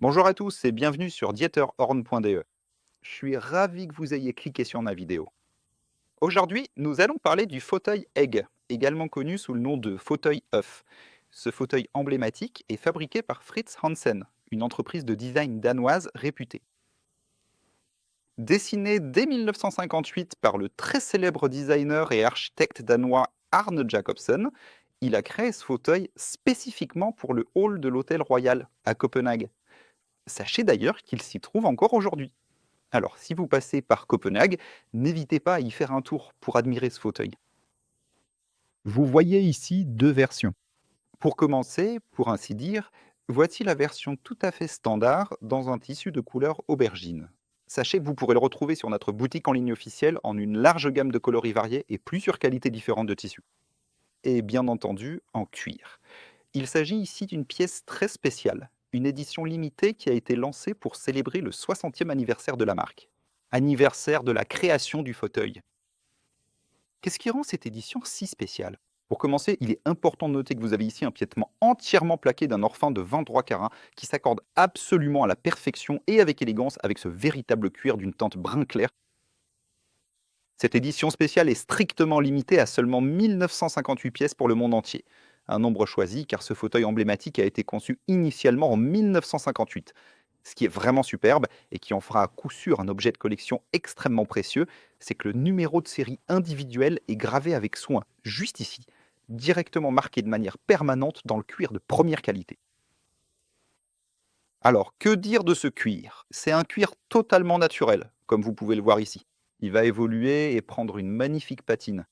Bonjour à tous et bienvenue sur dieterhorn.de. Je suis ravi que vous ayez cliqué sur ma vidéo. Aujourd'hui, nous allons parler du fauteuil Egg, également connu sous le nom de fauteuil œuf. Ce fauteuil emblématique est fabriqué par Fritz Hansen, une entreprise de design danoise réputée. Dessiné dès 1958 par le très célèbre designer et architecte danois Arne Jacobsen, il a créé ce fauteuil spécifiquement pour le hall de l'Hôtel Royal à Copenhague. Sachez d'ailleurs qu'il s'y trouve encore aujourd'hui. Alors, si vous passez par Copenhague, n'hésitez pas à y faire un tour pour admirer ce fauteuil. Vous voyez ici 2 versions. Pour commencer, pour ainsi dire, voici la version tout à fait standard dans un tissu de couleur aubergine. Sachez que vous pourrez le retrouver sur notre boutique en ligne officielle en une large gamme de coloris variés et plusieurs qualités différentes de tissus. Et bien entendu, en cuir. Il s'agit ici d'une pièce très spéciale, une édition limitée qui a été lancée pour célébrer le 60e anniversaire de la marque. Anniversaire de la création du fauteuil. Qu'est-ce qui rend cette édition si spéciale? Pour commencer, il est important de noter que vous avez ici un piétement entièrement plaqué d'un orphin de 23 carats qui s'accorde absolument à la perfection et avec élégance avec ce véritable cuir d'une teinte brun clair. Cette édition spéciale est strictement limitée à seulement 1958 pièces pour le monde entier. Un nombre choisi car ce fauteuil emblématique a été conçu initialement en 1958. Ce qui est vraiment superbe et qui en fera à coup sûr un objet de collection extrêmement précieux, c'est que le numéro de série individuel est gravé avec soin, juste ici, directement marqué de manière permanente dans le cuir de première qualité. Alors, que dire de ce cuir? C'est un cuir totalement naturel, comme vous pouvez le voir ici. Il va évoluer et prendre une magnifique patine.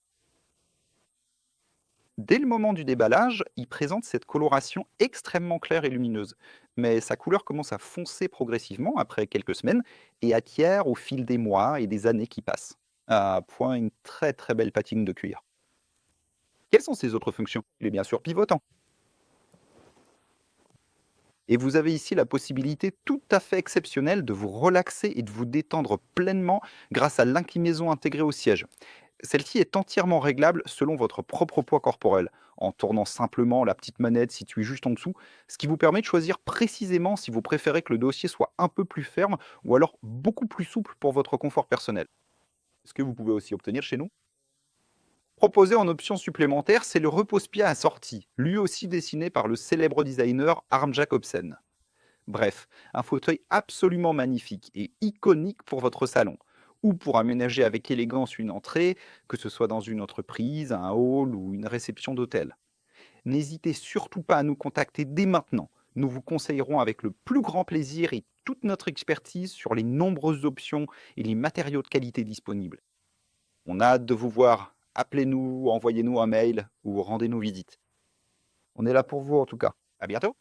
Dès le moment du déballage, il présente cette coloration extrêmement claire et lumineuse. Mais sa couleur commence à foncer progressivement après quelques semaines et acquiert au fil des mois et des années qui passent. À point une très très belle patine de cuir. Quelles sont ses autres fonctions? Il est bien sûr pivotant. Et vous avez ici la possibilité tout à fait exceptionnelle de vous relaxer et de vous détendre pleinement grâce à l'inclinaison intégrée au siège. Celle-ci est entièrement réglable selon votre propre poids corporel, en tournant simplement la petite manette située juste en dessous, ce qui vous permet de choisir précisément si vous préférez que le dossier soit un peu plus ferme ou alors beaucoup plus souple pour votre confort personnel. Ce que vous pouvez aussi obtenir chez nous. Proposé en option supplémentaire, c'est le repose-pied assorti, lui aussi dessiné par le célèbre designer Harm Jacobsen. Bref, un fauteuil absolument magnifique et iconique pour votre salon, ou pour aménager avec élégance une entrée, que ce soit dans une entreprise, un hall ou une réception d'hôtel. N'hésitez surtout pas à nous contacter dès maintenant. Nous vous conseillerons avec le plus grand plaisir et toute notre expertise sur les nombreuses options et les matériaux de qualité disponibles. On a hâte de vous voir. Appelez-nous, envoyez-nous un mail ou rendez-nous visite. On est là pour vous en tout cas. À bientôt!